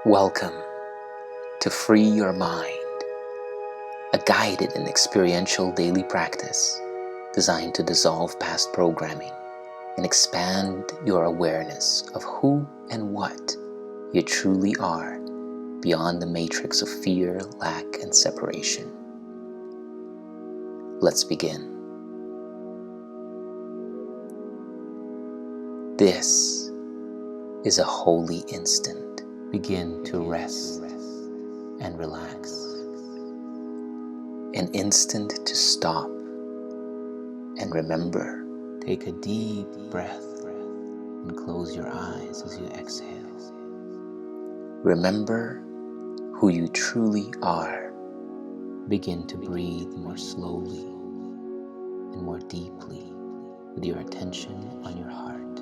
Welcome to Free Your Mind, a guided and experiential daily practice designed to dissolve past programming and expand your awareness of who and what you truly are beyond the matrix of fear, lack, and separation. Let's begin. This is a holy instant. Begin to rest and relax. An instant to stop and remember. Take a deep breath and close your eyes as you exhale. Remember who you truly are. Begin to breathe more slowly and more deeply with your attention on your heart.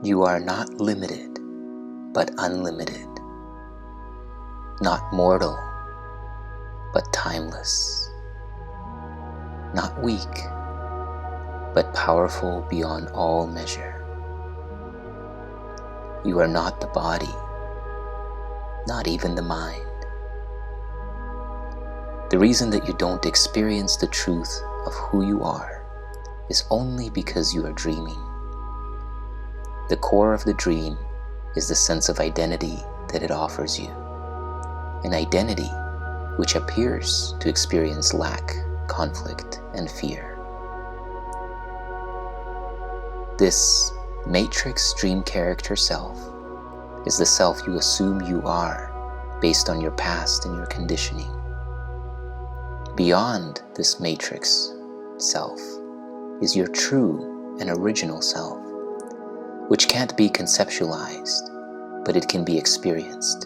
You are not limited, but unlimited. Not mortal, but timeless. Not weak, but powerful beyond all measure. You are not the body, not even the mind. The reason that you don't experience the truth of who you are is only because you are dreaming. The core of the dream is the sense of identity that it offers you, an identity which appears to experience lack, conflict, and fear. This matrix dream character self is the self you assume you are based on your past and your conditioning. Beyond this matrix self is your true and original self, which can't be conceptualized, but it can be experienced.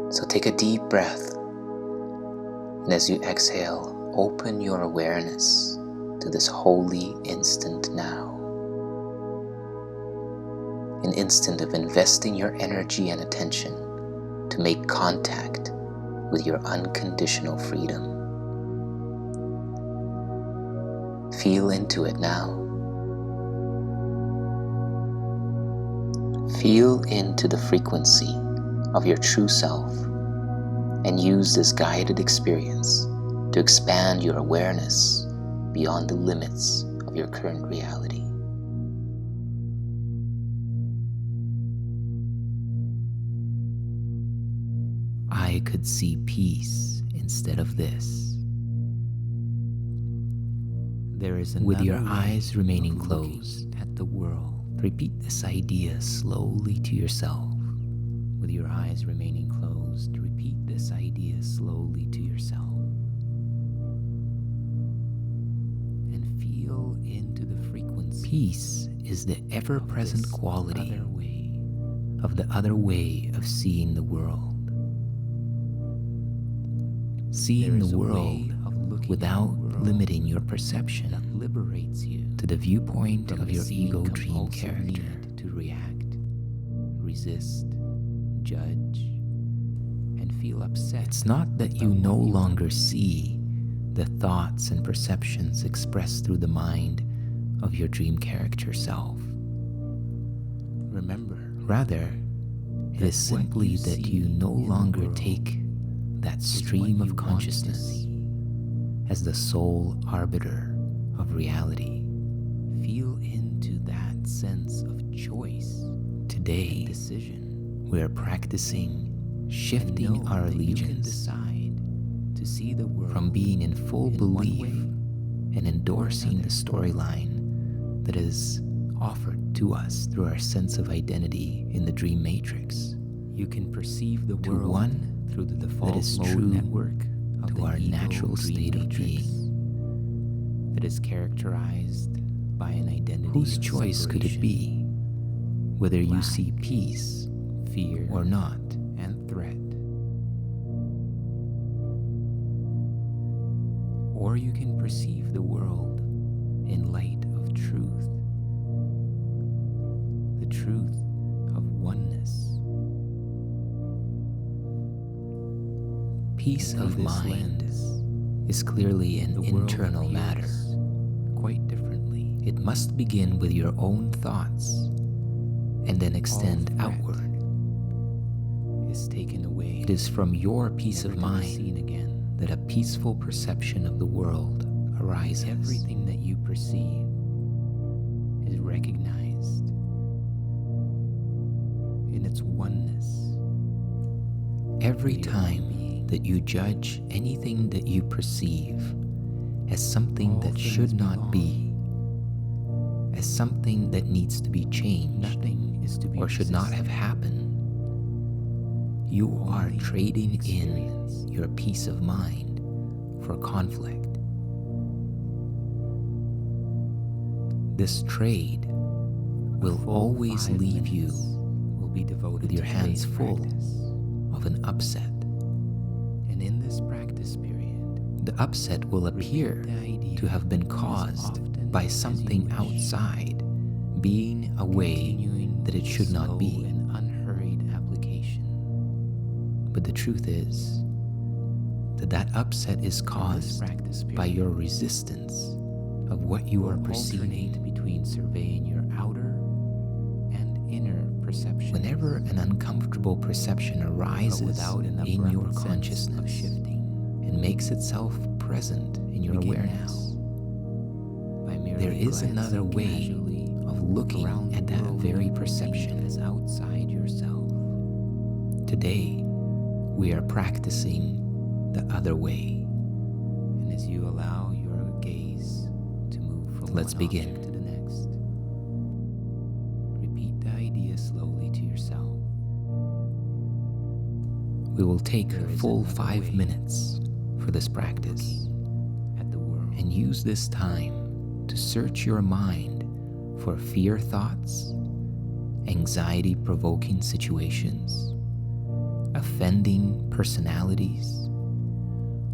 So take a deep breath, and as you exhale, open your awareness to this holy instant now. An instant of investing your energy and attention to make contact with your unconditional freedom. Feel into it now. Feel into the frequency of your true self and use this guided experience to expand your awareness beyond the limits of your current reality. I could see peace instead of this. With your eyes remaining closed at the world, repeat this idea slowly to yourself. With your eyes remaining closed, repeat this idea slowly to yourself. And feel into the frequency. Peace is the ever-present quality of the other way of seeing the world. Seeing the world without limiting your perception that liberates you to the viewpoint of your ego dream character to react, resist, judge, and feel upset. It's not that you no longer see the thoughts and perceptions expressed through the mind of your dream character self. Remember, rather, it is simply that you no longer take that stream of consciousness as the sole arbiter of reality. Feel into that sense of choice. Today, we are practicing shifting our allegiance to see the world from being in full belief and endorsing the storyline that is offered to us through our sense of identity in the dream matrix. You can perceive the world one through the default that is true network to our natural state of being that is characterized by an identity. Whose choice could it be, whether you see peace, fear, or not, and threat? Or you can perceive the world in light of truth, the truth of oneness. Peace of mind is clearly an internal matter. Quite differently, it must begin with your own thoughts and then extend outward. It is from your peace of mind that a peaceful perception of the world arises. Everything that you perceive is recognized in its oneness. Every time that you judge anything that you perceive as something that should not be, as something that needs to be changed or should not have happened, you are trading in your peace of mind for conflict. This trade will always leave you with your hands full of an upset. And in this practice period, the upset will appear to have been caused by something outside being a way that it should not be. But the truth is that upset is caused by your resistance of what you are perceiving between surveying your outer and inner perception. Whenever an uncomfortable perception arises in your consciousness and makes itself present in your awareness, there is another way of looking at that very perception as outside yourself. Today, we are practicing the other way. And as you allow your gaze to move from one object to the next, repeat the idea slowly to yourself. We will take a full 5 minutes for this practice and use this time to search your mind for fear thoughts, anxiety-provoking situations, offending personalities,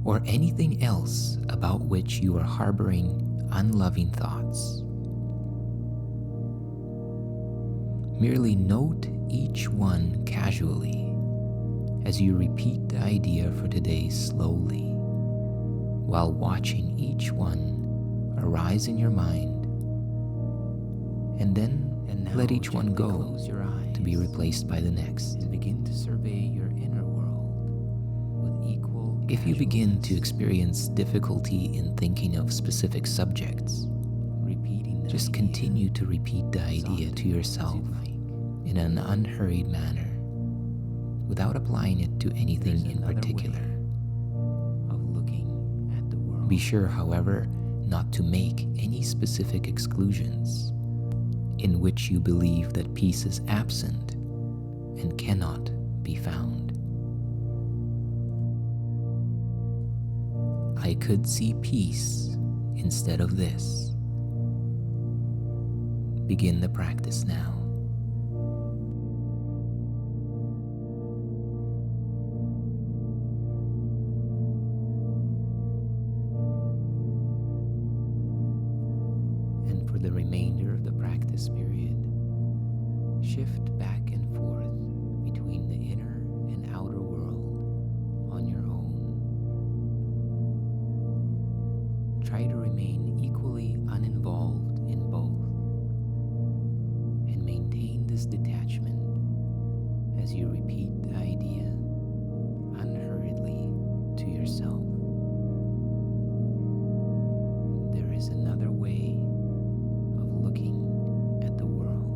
or anything else about which you are harboring unloving thoughts. Merely note each one casually as you repeat the idea for today slowly, while watching each one arise in your mind, and then let each one go to be replaced by the next. And begin to survey your inner world with equal casualness. If you begin to experience difficulty in thinking of specific subjects, just continue to repeat the idea to yourself in an unhurried manner, without applying it to anything in particular. Be sure, however, not to make any specific exclusions in which you believe that peace is absent and cannot be found. I could see peace instead of this. Begin the practice now. And for the remainder of the practice period, shift back and forth between the inner and outer world on your own. Try to remain equally uninvolved in both, and maintain this detachment as you repeat the idea unhurriedly to yourself. There is another way of looking at the world.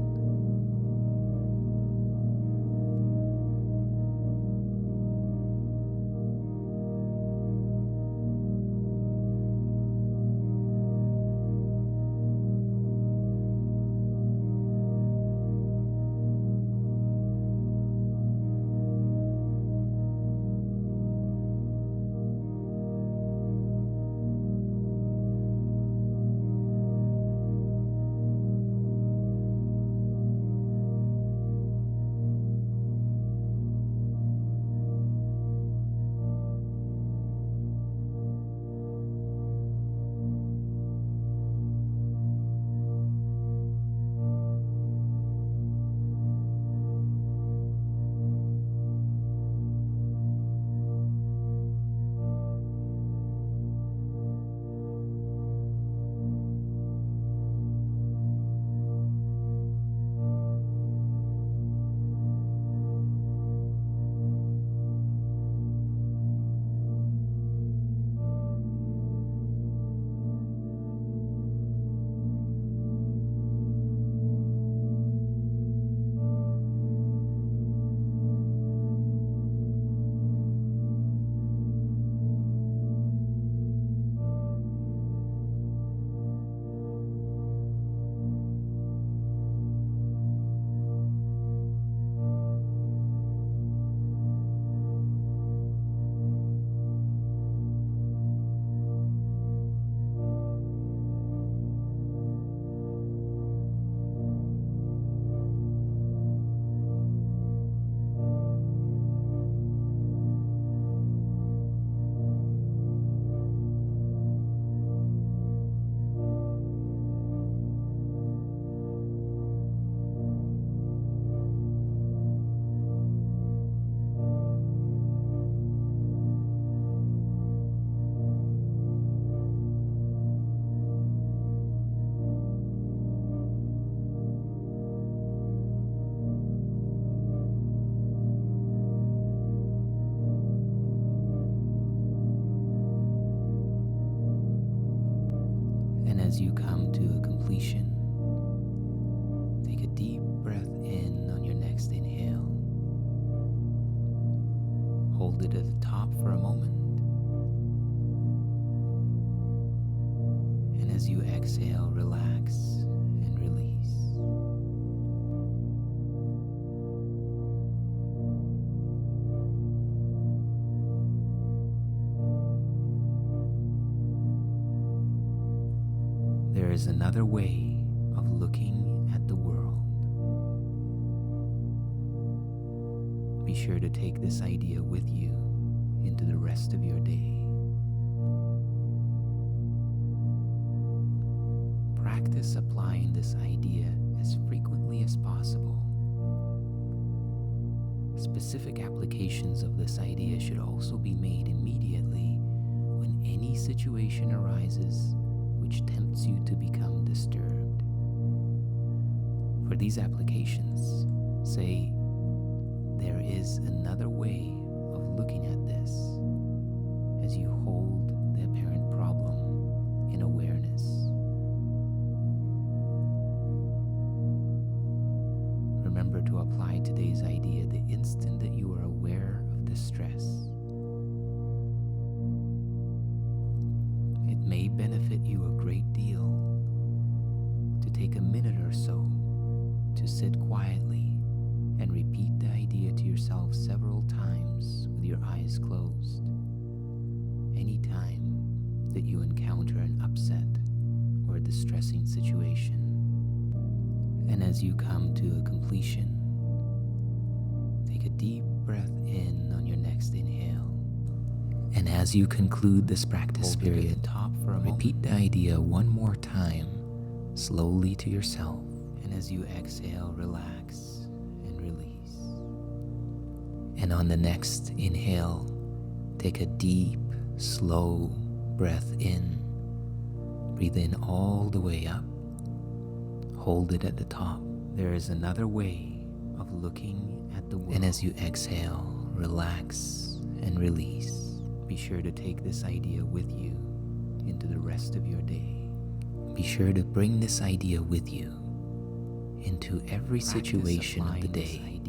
as you come to a completion, take a deep breath in on your next inhale. Hold it at the top for a moment. And as you exhale, relax and release. There is another way of looking at the world. Be sure to take this idea with you into the rest of your day. Practice applying this idea as frequently as possible. Specific applications of this idea should also be made immediately when any situation arises which tempts you to become disturbed. For these applications, say, "There is another way of looking at this," as you hold the apparent problem in awareness. Remember to apply today's idea the instant that you are aware of distress. It may benefit you a great deal to take a minute or so to sit quietly and repeat the idea to yourself several times with your eyes closed. Anytime that you encounter an upset or a distressing situation. And as you come to a completion, take a deep breath in on your next inhale. And as you conclude this practice period, repeat the idea one more time, slowly to yourself. And as you exhale, relax and release. And on the next inhale, take a deep, slow breath in. Breathe in all the way up. Hold it at the top. There is another way of looking at the world. And as you exhale, relax and release. Be sure to take this idea with you into the rest of your day. Be sure to bring this idea with you into every situation of the day.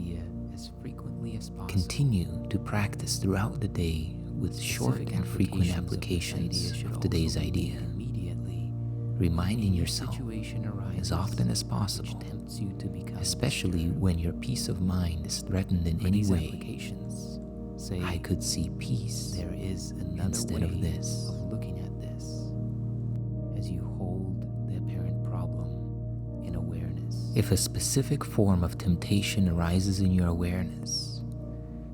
As frequently as possible. Continue to practice throughout the day with short and frequent applications of today's idea, reminding yourself as often as possible, especially when your peace of mind is threatened in any way. Say, "I could see peace there is instead of this." Of looking at this as you hold the apparent problem in awareness. If a specific form of temptation arises in your awareness,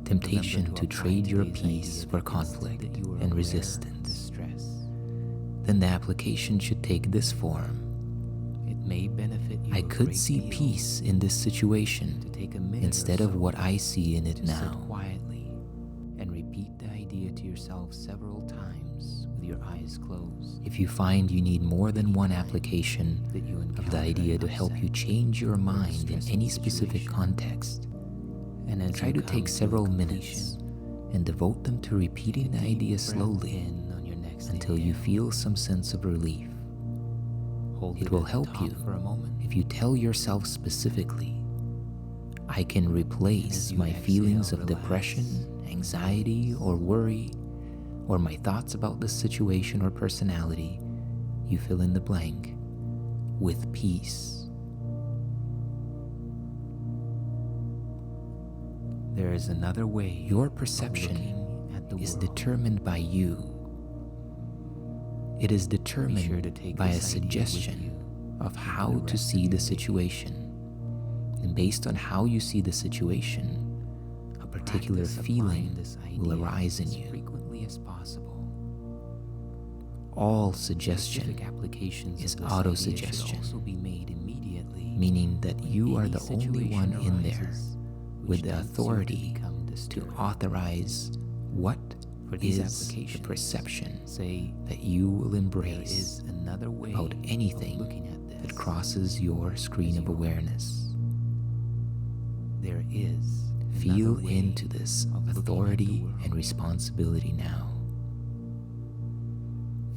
temptation to trade your peace for conflict and resistance, then the application should take this form. It may benefit you. I could see peace in this situation instead of what I see in it now. And repeat the idea to yourself several times with your eyes closed. If you find you need more than one application of the idea to help you change your mind in any specific context, and then try to take several minutes and devote them to repeating the idea slowly until you feel some sense of relief. It will help you if you tell yourself specifically, "I can replace my feelings of depression, anxiety, or worry, or my thoughts about this situation or personality," you fill in the blank, "with peace." There is another way. Your perception is determined by you. It is determined by a suggestion of how to see the situation. And based on how you see the situation, a particular feeling will arise in you. All suggestion is auto-suggestion, meaning that you are the only one in there with the authority to authorize what is the perception that you will embrace about anything that crosses your screen of awareness. Feel into this authority and responsibility now.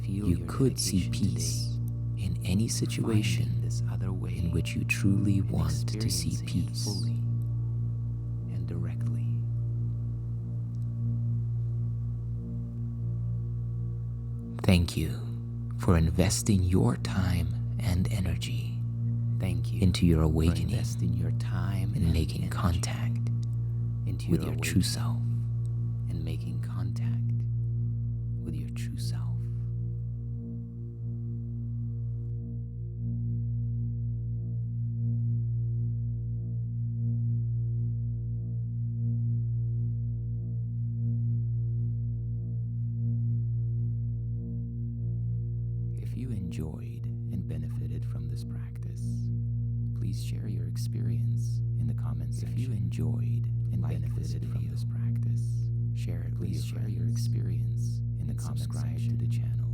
You could see peace in any situation this other way in which you truly want to see peace fully and directly. Thank you for investing your time and energy into your awakening, investing your time and making contact with your true self, and making contact with your true self. If you enjoyed and benefited from this practice, please share your experience in the comments section. If you enjoyed and benefited from this practice, share it. Please share your experience in the comments section. To the channel,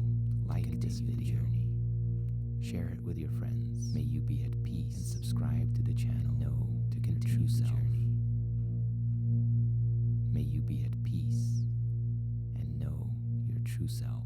like this video, share it with your friends. May you be at peace, and subscribe to the channel. Know to continue the journey. May you be at peace and know your true self.